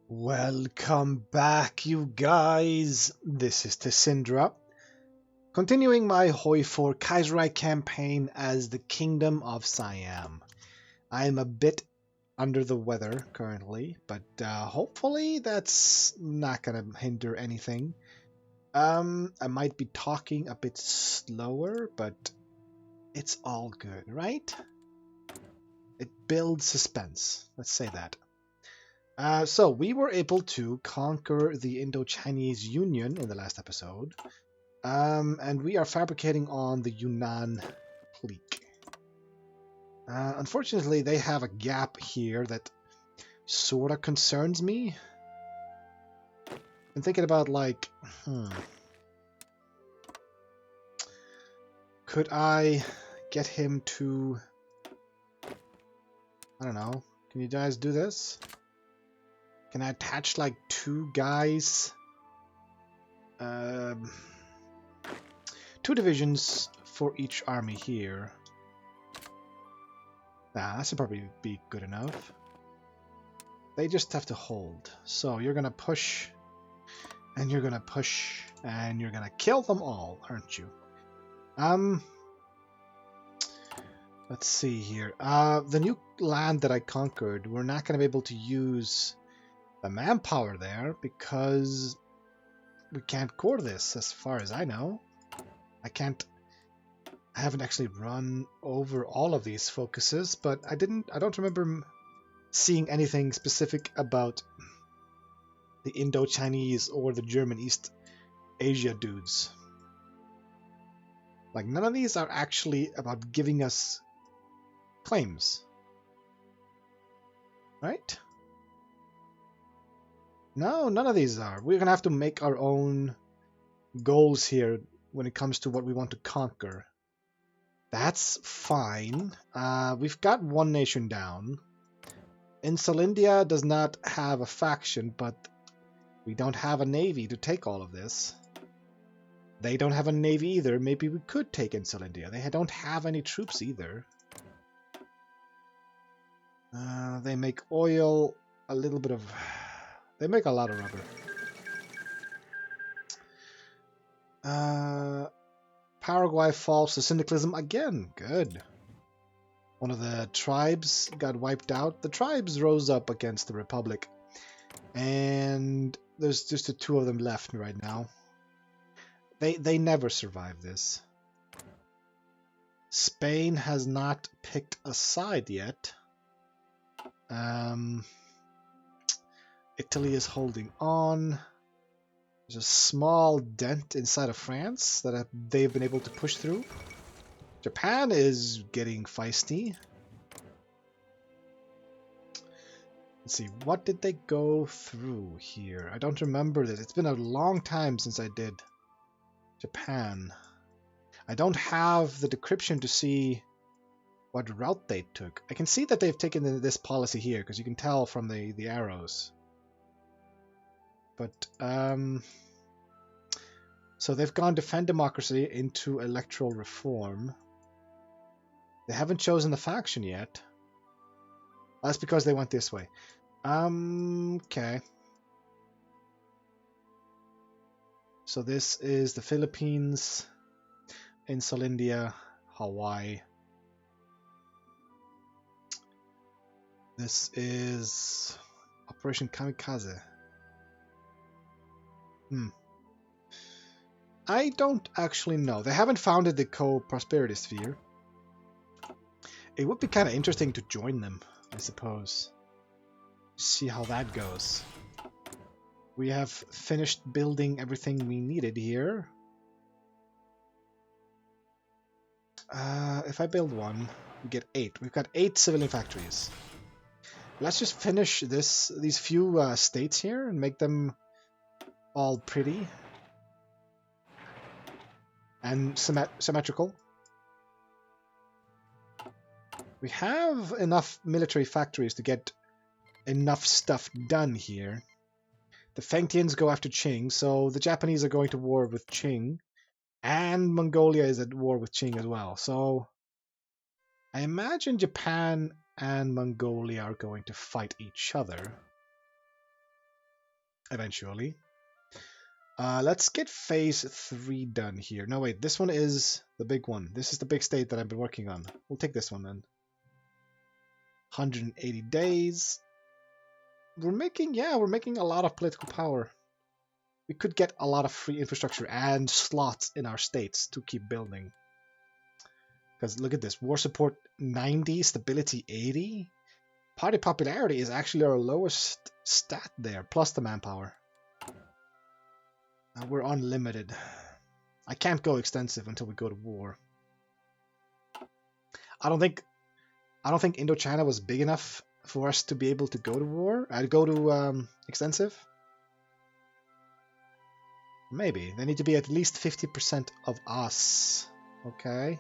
Welcome back, you guys. This is Syndra, continuing my HOI4 Kaiserreich campaign as the Kingdom of Siam. I am a bit under the weather currently, but hopefully that's not gonna hinder anything. I might be talking a bit slower, but it's all good, right? It builds suspense. Let's say that. So we were able to conquer the Indo-Chinese Union in the last episode, and we are fabricating on the Yunnan clique. Unfortunately, they have a gap here that sort of concerns me. I'm thinking about could I get him to, I don't know, can you guys do this? Can I attach like two guys? Two divisions for each army here. Nah, that should probably be good enough. They just have to hold. So you're gonna push, and you're gonna push, and you're gonna kill them all, aren't you? Let's see here. The new land that I conquered, we're not gonna be able to use the manpower there because we can't core this, as far as I know. I haven't actually run over all of these focuses, but I don't remember seeing anything specific about the Indo-Chinese or the German East Asia dudes. Like, none of these are actually about giving us claims. Right? No, none of these are. We're gonna have to make our own goals here when it comes to what we want to conquer. That's fine. We've got one nation down. Insulindia does not have a faction, but we don't have a navy to take all of this. They don't have a navy either. Maybe we could take Insulindia. They don't have any troops either. They make oil, a little bit of... They make a lot of rubber. Paraguay falls to syndicalism again. Good. One of the tribes got wiped out. The tribes rose up against the Republic. And there's just the two of them left right now. They never survive this. Spain has not picked a side yet. Italy is holding on. There's a small dent inside of France that they've been able to push through. Japan is getting feisty. Let's see, what did they go through here? I don't remember this. It's been a long time since I did Japan. I don't have the decryption to see what route they took. I can see that they've taken this policy here, because you can tell from the arrows. But, so they've gone defend democracy into electoral reform. They haven't chosen the faction yet. That's because they went this way. Okay. So this is the Philippines, Insulindia, Hawaii. This is Operation Kamikaze. I don't actually know. They haven't founded the co-prosperity sphere. It would be kind of interesting to join them, I suppose. See how that goes. We have finished building everything we needed here. If I build one, we get 8. We've got 8 civilian factories. Let's just finish these few states here and make them all pretty and symmetrical. We have enough military factories to get enough stuff done here. The Fengtians go after Qing, so the Japanese are going to war with Qing, and Mongolia is at war with Qing as well. So I imagine Japan and Mongolia are going to fight each other. eventually. Let's get phase 3 done here. No, wait, this one is the big one. This is the big state that I've been working on. We'll take this one then. 180 days. We're making a lot of political power. We could get a lot of free infrastructure and slots in our states to keep building. Because look at this, war support 90, stability 80. Party popularity is actually our lowest stat there, plus the manpower. We're unlimited. I can't go extensive until we go to war. I don't think Indochina was big enough for us to be able to go to war. I'd go to extensive. Maybe they need to be at least 50% of us. Okay.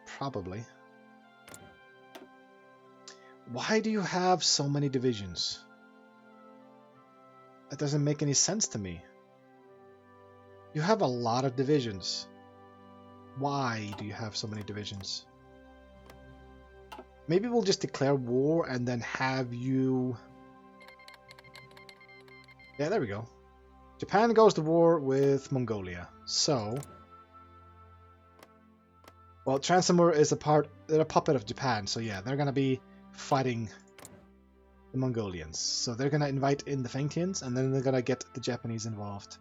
Probably. Why do you have so many divisions? That doesn't make any sense to me. You have a lot of divisions. Why do you have so many divisions? Maybe we'll just declare war and then have you... Yeah, there we go. Japan goes to war with Mongolia. So... Well, Transamur is they're a puppet of Japan, so yeah, they're gonna be fighting the Mongolians. So they're gonna invite in the Fengtians, and then they're gonna get the Japanese involved.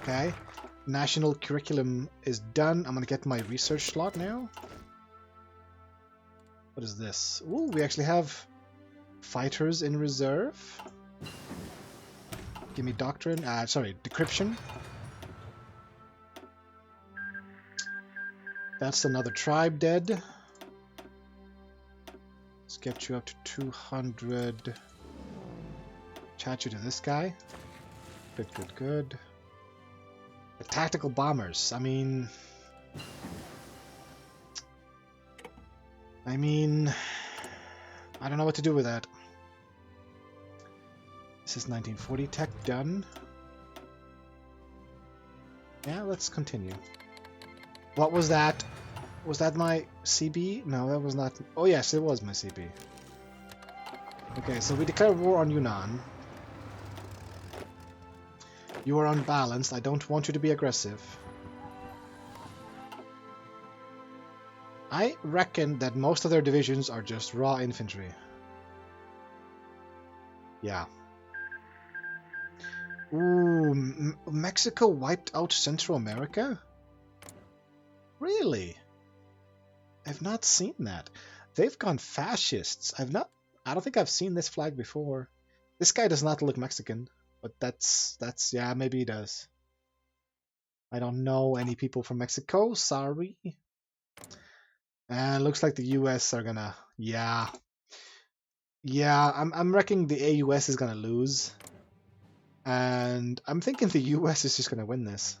Okay. National curriculum is done. I'm gonna get my research slot now. What is this? Ooh, we actually have fighters in reserve. Give me doctrine. Sorry, decryption. That's another tribe dead. Let's get you up to 200. Chat you to this guy. Good, good, good. The tactical bombers. I mean, I don't know what to do with that. This is 1940 tech done. Yeah, let's continue. What was that? Was that my CB? No, that was not. Oh yes, it was my CB. Okay, so we declare war on Yunnan. You are unbalanced. I don't want you to be aggressive. I reckon that most of their divisions are just raw infantry. Yeah. Ooh, Mexico wiped out Central America? Really? I've not seen that. They've gone fascists. I don't think I've seen this flag before. This guy does not look Mexican, but that's yeah, maybe he does. I don't know any people from Mexico, sorry. And looks like the US are gonna, yeah. Yeah, I'm reckoning the AUS is gonna lose. And I'm thinking the US is just gonna win this.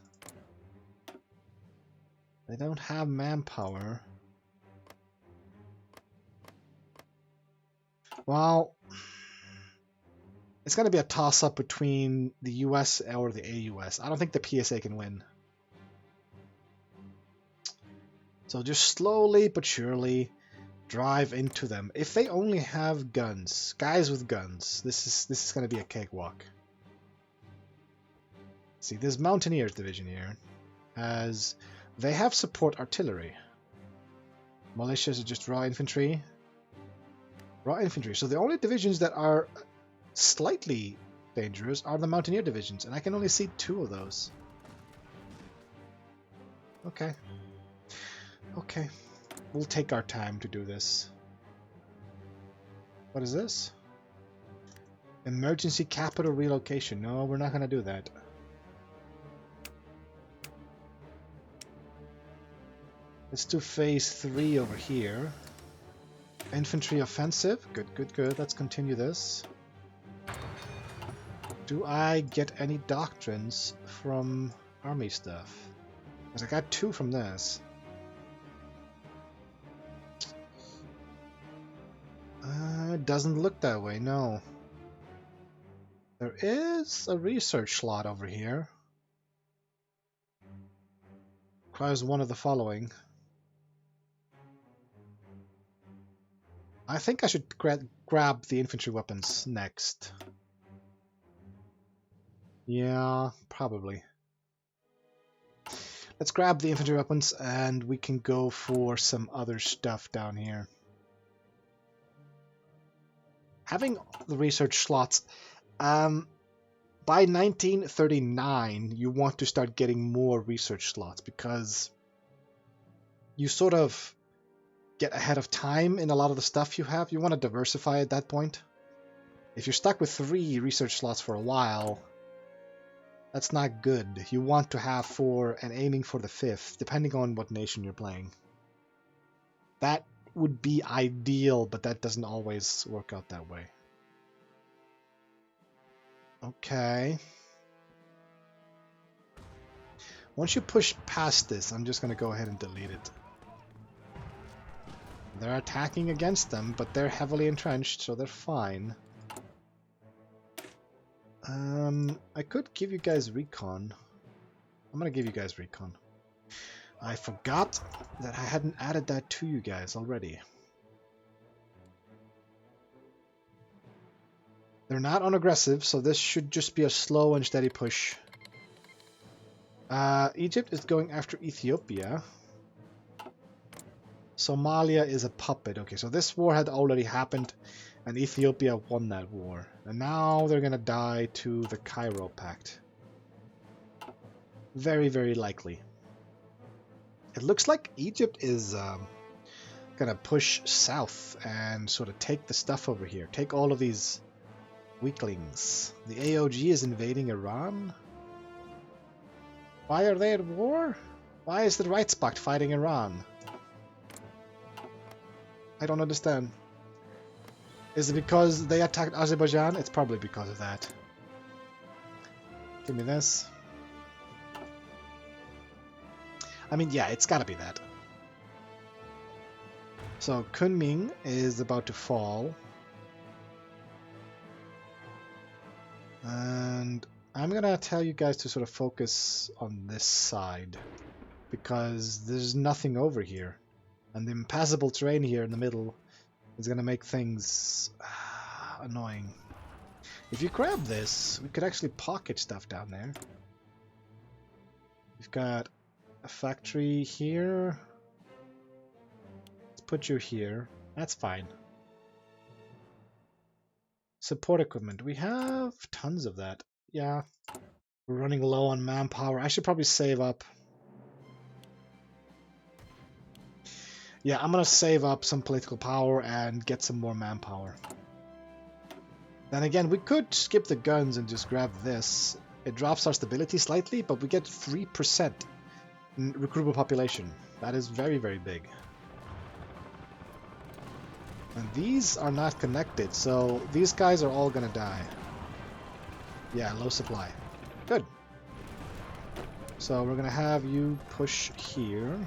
They don't have manpower. Well, it's going to be a toss-up between the US or the AUS. I don't think the PSA can win. So just slowly but surely drive into them. If they only have guns, guys with guns, this is going to be a cakewalk. See, this Mountaineers division here they have support artillery. Militias are just raw infantry. Raw infantry. So the only divisions that are slightly dangerous are the Mountaineer divisions, and I can only see 2 of those. Okay. Okay. We'll take our time to do this. What is this? Emergency capital relocation. No, we're not going to do that. Let's do phase 3 over here. Infantry offensive. Good, good, good. Let's continue this. Do I get any doctrines from army stuff? Because I got 2 from this. It doesn't look that way, no. There is a research slot over here. Requires one of the following. I think I should grab the infantry weapons next. Yeah, probably. Let's grab the infantry weapons and we can go for some other stuff down here. Having the research slots, by 1939 you want to start getting more research slots because you sort of get ahead of time in a lot of the stuff you have. You want to diversify at that point. If you're stuck with 3 research slots for a while, that's not good. You want to have 4 and aiming for the 5th, depending on what nation you're playing. That would be ideal, but that doesn't always work out that way. Okay. Once you push past this, I'm just going to go ahead and delete it. They're attacking against them, but they're heavily entrenched, so they're fine. I could give you guys recon. I'm going to give you guys recon. I forgot that I hadn't added that to you guys already. They're not on aggressive, so this should just be a slow and steady push. Egypt is going after Ethiopia. Somalia is a puppet. Okay, so this war had already happened, and Ethiopia won that war. And now they're gonna die to the Cairo Pact. Very, very likely. It looks like Egypt is gonna push south and sort of take the stuff over here. Take all of these weaklings. The AOG is invading Iran. Why are they at war? Why is the Reichspakt fighting Iran? I don't understand. Is it because they attacked Azerbaijan? It's probably because of that. Give me this. I mean, yeah, it's gotta be that. So, Kunming is about to fall. And I'm gonna tell you guys to sort of focus on this side. Because there's nothing over here. And the impassable terrain here in the middle is going to make things annoying. If you grab this, we could actually pocket stuff down there. We've got a factory here. Let's put you here. That's fine. Support equipment. We have tons of that. Yeah. We're running low on manpower. I should probably save up. Yeah, I'm gonna save up some political power and get some more manpower. Then again, we could skip the guns and just grab this. It drops our stability slightly, but we get 3% in recruitable population. That is very, very big. And these are not connected, so these guys are all gonna die. Yeah, low supply. Good. So we're gonna have you push here.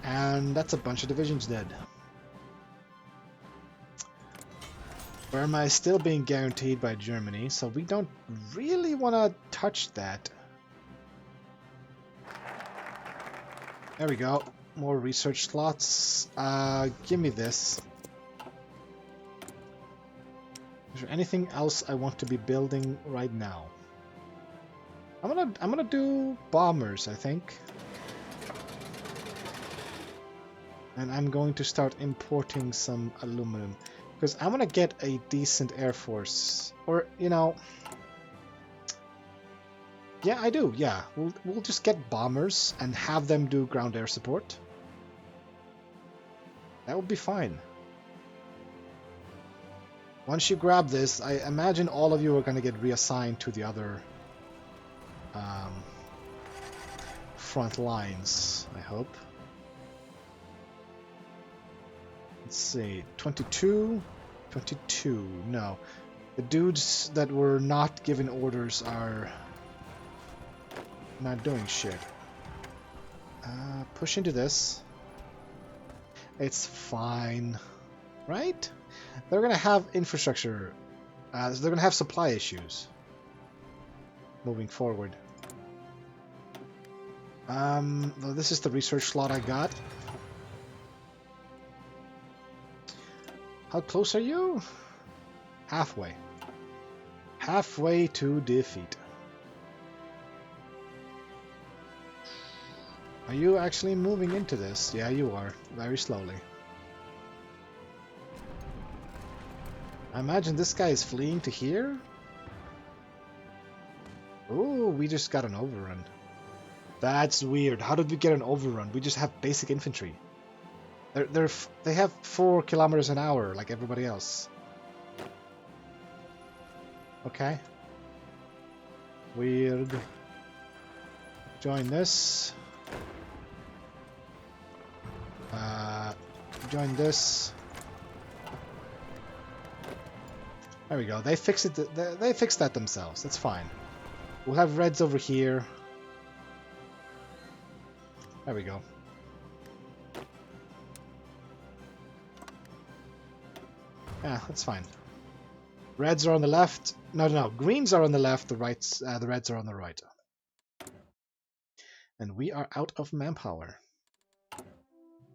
And that's a bunch of divisions dead. Burma is still being guaranteed by Germany, so we don't really want to touch that. There we go. More research slots. Give me this. Is there anything else I want to be building right now? I'm gonna do bombers, I think. And I'm going to start importing some aluminum. Because I want to get a decent air force. Or, you know... Yeah, I do, yeah. We'll just get bombers and have them do ground air support. That would be fine. Once you grab this, I imagine all of you are going to get reassigned to the other front lines, I hope. Let's see, 22, 22, no. The dudes that were not given orders are not doing shit. Push into this. It's fine, right? They're gonna have infrastructure, they're gonna have supply issues moving forward. This is the research slot I got. How close are you? Halfway. Halfway to defeat. Are you actually moving into this? Yeah, you are. Very slowly. I imagine this guy is fleeing to here? Ooh, we just got an overrun. That's weird. How did we get an overrun? We just have basic infantry. They have 4 kilometers an hour like everybody else. Okay. Weird. Join this. Join this. There we go. They fixed it. They fixed that themselves. That's fine. We'll have reds over here. There we go. Yeah, that's fine. Reds are on the left. No. Greens are on the left. The reds are on the right. And we are out of manpower.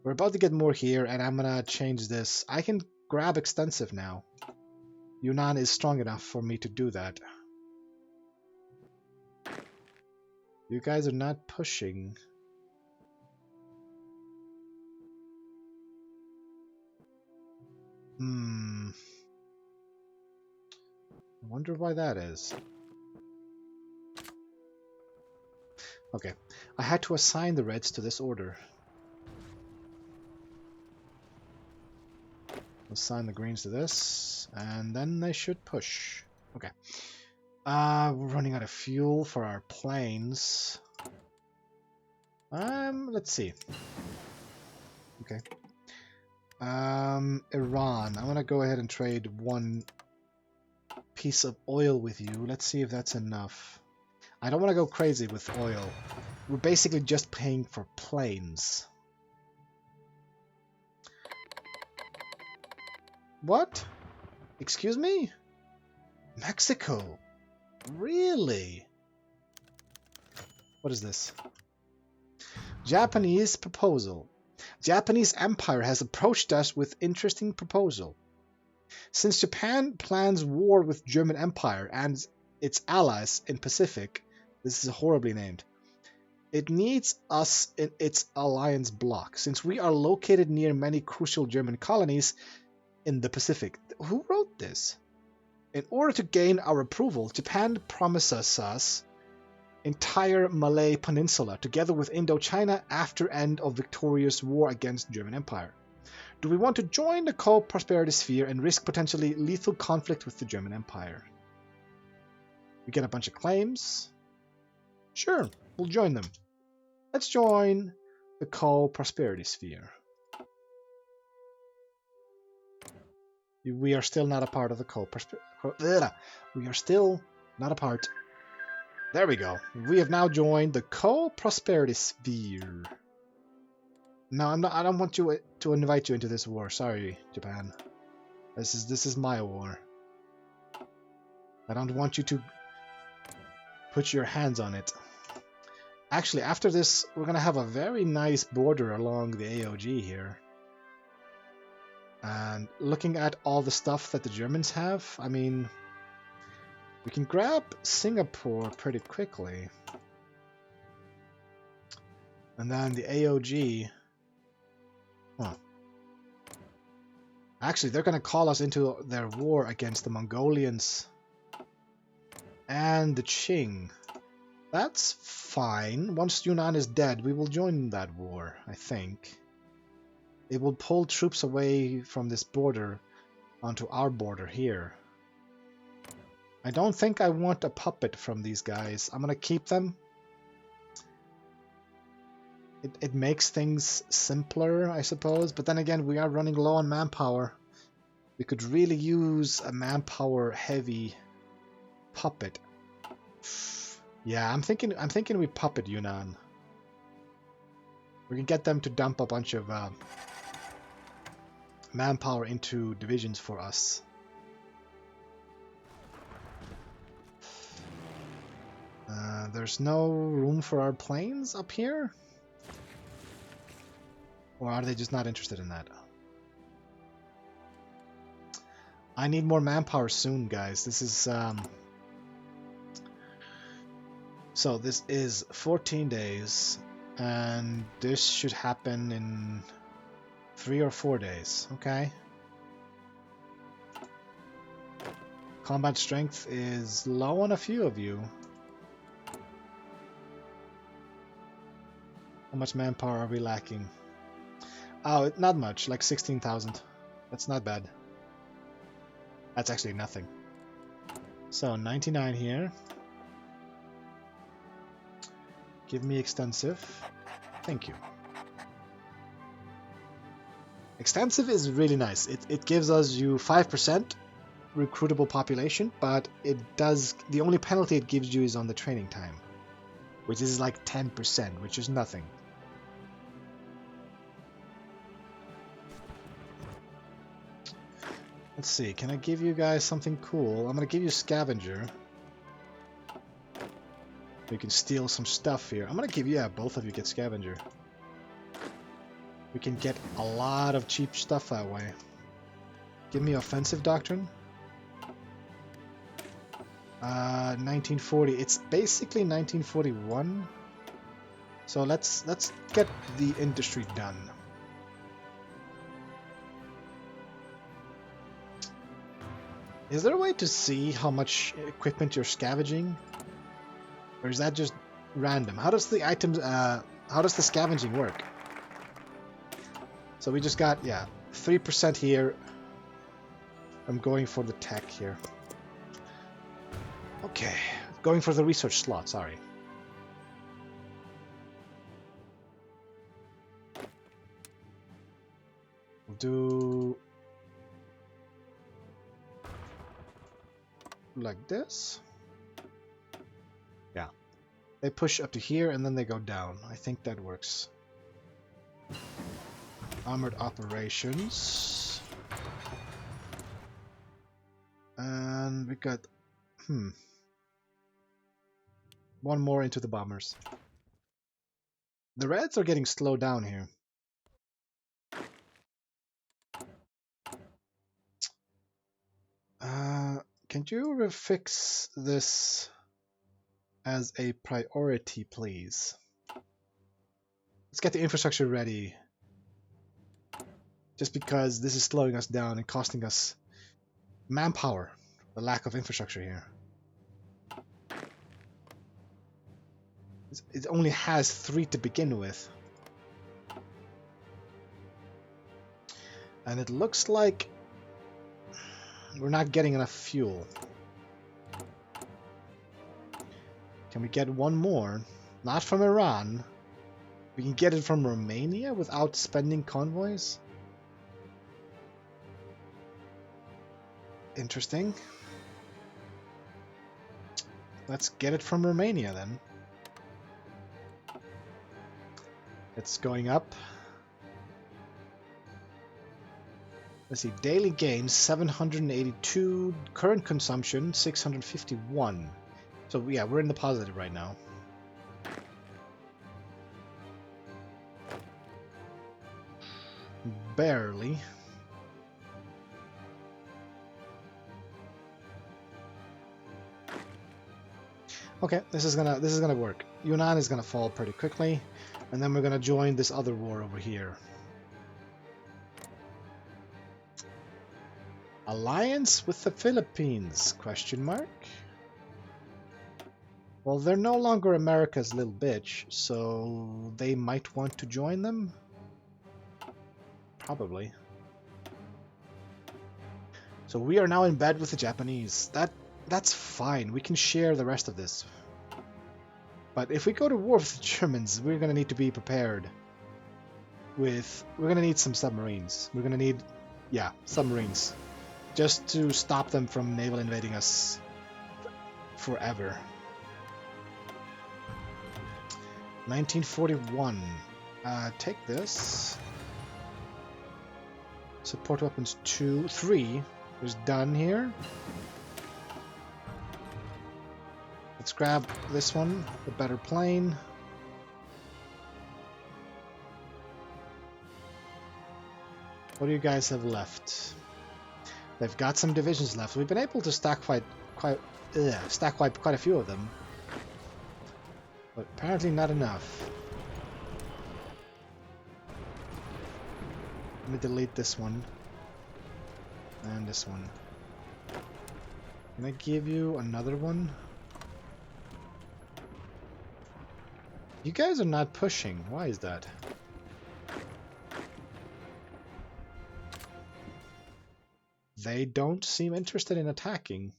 We're about to get more here, and I'm gonna change this. I can grab extensive now. Yunnan is strong enough for me to do that. You guys are not pushing. I wonder why that is. Okay, I had to assign the reds to this order. Assign the greens to this, and then they should push. Okay. We're running out of fuel for our planes. Let's see. Okay. Iran. I want to go ahead and trade 1 piece of oil with you. Let's see if that's enough. I don't want to go crazy with oil. We're basically just paying for planes. What? Excuse me? Mexico? Really? What is this? Japanese proposal. Japanese Empire has approached us with interesting proposal. Since Japan plans war with German Empire and its allies in Pacific, this is horribly named, it needs us in its alliance bloc. Since we are located near many crucial German colonies in the Pacific. Who wrote this? In order to gain our approval, Japan promises us entire Malay Peninsula, together with Indochina after end of victorious war against German Empire. Do we want to join the co-prosperity sphere and risk potentially lethal conflict with the German Empire? We get a bunch of claims. Sure, we'll join them. Let's join the co-prosperity sphere. We are still not a part of the we are still not a part. There we go. We have now joined the co-prosperity sphere. No, I'm not. I don't want you to invite you into this war. Sorry, Japan. This is my war. I don't want you to put your hands on it. Actually, after this, we're gonna have a very nice border along the AOG here. And looking at all the stuff that the Germans have, I mean, we can grab Singapore pretty quickly. And then the AOG... Huh. Actually, they're going to call us into their war against the Mongolians and the Qing. That's fine. Once Yunnan is dead, we will join that war, I think. It will pull troops away from this border onto our border here. I don't think I want a puppet from these guys. I'm gonna keep them. It makes things simpler, I suppose. But then again, we are running low on manpower. We could really use a manpower-heavy puppet. Yeah, I'm thinking we puppet Yunnan. We can get them to dump a bunch of manpower into divisions for us. There's no room for our planes up here? Or are they just not interested in that? I need more manpower soon, guys. This is so this is 14 days, and this should happen in 3 or 4 days. Okay. Combat strength is low on a few of you. How much manpower are we lacking? Oh, not much, like 16,000. That's not bad. That's actually nothing. So 99 here. Give me extensive. Thank you. Extensive is really nice. It gives us you 5% recruitable population, but it does, the only penalty it gives you is on the training time, which is like 10%, which is nothing. Let's see, can I give you guys something cool? I'm gonna give you Scavenger. You can steal some stuff here. I'm gonna give you, yeah, both of you get Scavenger. We can get a lot of cheap stuff that way. Give me Offensive Doctrine. 1940. It's basically 1941. So let's get the industry done. Is there a way to see how much equipment you're scavenging? Or is that just random? How does the items how does the scavenging work? So we just got, yeah, 3% here. I'm going for the tech here. Okay, going for the research slot, sorry. We'll do like this. Yeah. They push up to here and then they go down. I think that works. Armored operations. And we got one more into the bombers. The Reds are getting slowed down here. Can you fix this as a priority, please? Let's get the infrastructure ready. Just because this is slowing us down and costing us manpower, the lack of infrastructure here. It only has 3 to begin with. And it looks like we're not getting enough fuel. Can we get one more? Not from Iran. We can get it from Romania without spending convoys? Interesting. Let's get it from Romania then. It's going up. Let's see, daily gains 782, current consumption 651. So yeah, we're in the positive right now. Barely. Okay, this is gonna work. Yunnan is gonna fall pretty quickly, and then we're gonna join this other war over here. Alliance with the Philippines? Question mark. Well, they're no longer America's little bitch, so they might want to join them? Probably. So we are now in bed with the Japanese. That's fine. We can share the rest of this. But if we go to war with the Germans, we're going to need to be prepared with... We're going to need some submarines. We're going to need, yeah, submarines. Just to stop them from naval invading us forever. 1941. Take this. Support weapons 2, 3 is done here. Let's grab this one, the better plane. What do you guys have left? They've got some divisions left. We've been able to stack wipe quite a few of them, but apparently not enough. Let me delete this one and this one. Can I give you another one? You guys are not pushing. Why is that? They don't seem interested in attacking.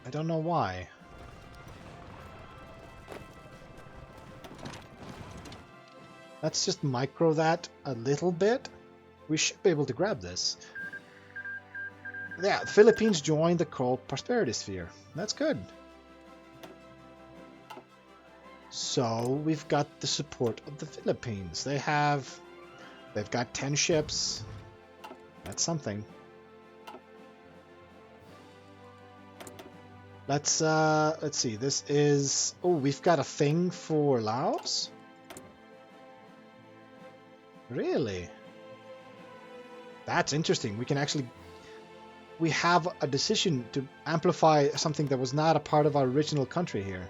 I don't know why. Let's just micro that a little bit. We should be able to grab this. Yeah, the Philippines joined the Coral Prosperity Sphere. That's good. So we've got the support of the Philippines. They've got 10 ships. That's something. Let's see. This is, oh, we've got a thing for Laos? Really? That's interesting. We have a decision to amplify something that was not a part of our original country here.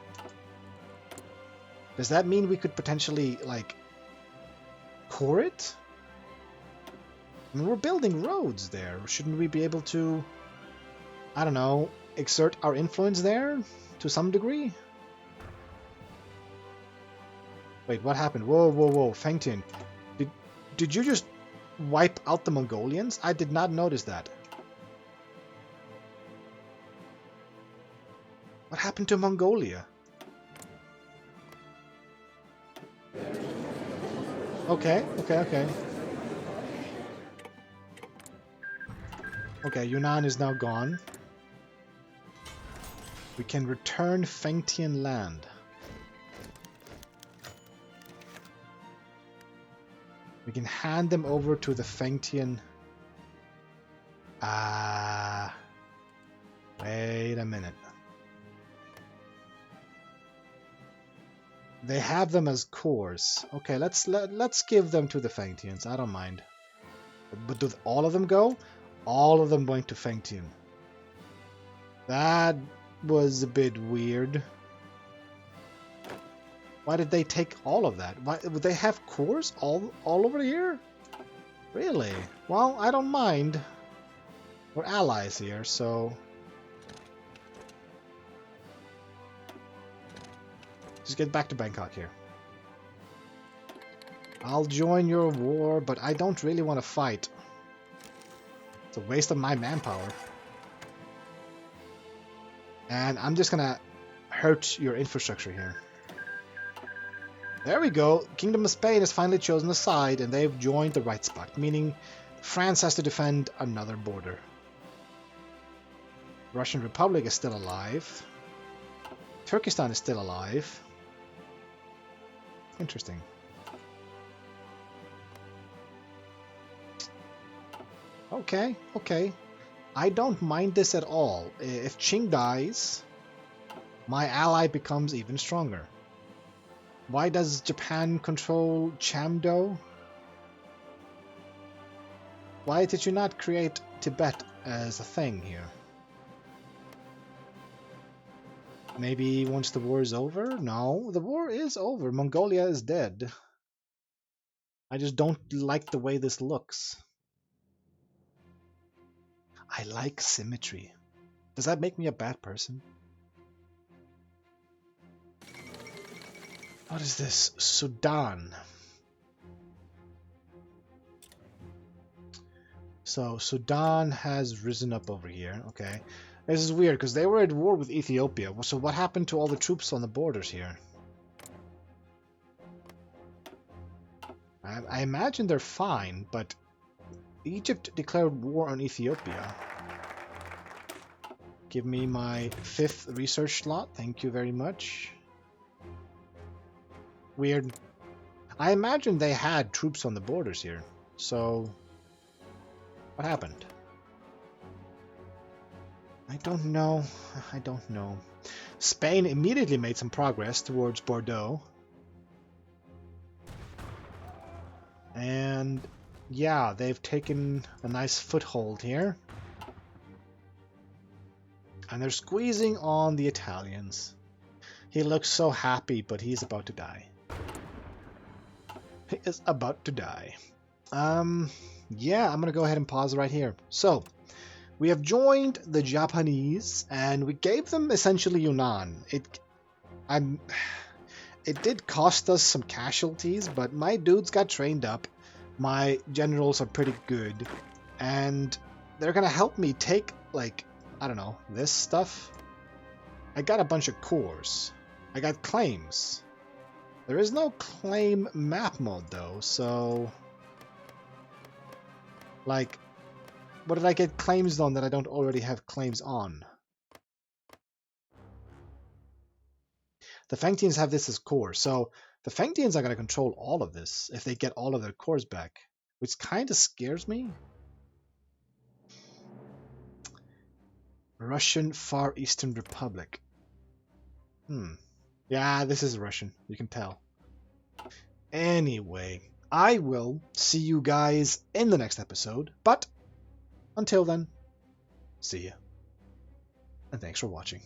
Does that mean we could potentially, like, core it? I mean, we're building roads there. Shouldn't we be able to, I don't know, exert our influence there to some degree? Wait, what happened? Whoa, whoa, whoa, Fengtian. Did you just wipe out the Mongolians? I did not notice that. What happened to Mongolia? Okay. Okay, Yunnan is now gone. We can return Fengtian land. We can hand them over to the Fengtian. Wait a minute. They have them as cores. Okay, let's give them to the Fengtians. I don't mind. But do all of them go? All of them going to Fengtian. That was a bit weird. Why did they take all of that? Why would they have cores all over here? Really? Well, I don't mind. We're allies here, so just get back to Bangkok here. I'll join your war, but I don't really want to fight. It's a waste of my manpower. And I'm just gonna hurt your infrastructure here. There we go. Kingdom of Spain has finally chosen a side, and they've joined the right spot, meaning France has to defend another border. Russian Republic is still alive. Turkestan is still alive. Interesting. Okay. I don't mind this at all. If Qing dies, my ally becomes even stronger. Why does Japan control Chamdo? Why did you not create Tibet as a thing here? Maybe once the war is over? No, the war is over. Mongolia is dead. I just don't like the way this looks. I like symmetry. Does that make me a bad person? What is this? Sudan. So Sudan has risen up over here. Okay. This is weird because they were at war with Ethiopia. So what happened to all the troops on the borders here? I imagine they're fine, but Egypt declared war on Ethiopia. Give me my 5th research slot. Thank you very much. Weird. I imagine they had troops on the borders here. So what happened? I don't know. Spain immediately made some progress towards Bordeaux. And yeah, they've taken a nice foothold here. And they're squeezing on the Italians. He looks so happy, but he's about to die. He is about to die. Yeah, I'm gonna go ahead and pause right here. So, we have joined the Japanese, and we gave them essentially Yunnan. It did cost us some casualties, but my dudes got trained up. My generals are pretty good, and they're gonna help me take, like, I don't know, this stuff. I got a bunch of cores. I got claims. There is no claim map mode though, so like, what did I get claims on that I don't already have claims on? The Fengtians have this as core, so the Fengtians are going to control all of this if they get all of their cores back, which kind of scares me. Russian Far Eastern Republic. Yeah, this is Russian, you can tell. Anyway, I will see you guys in the next episode, but until then, see ya, and thanks for watching.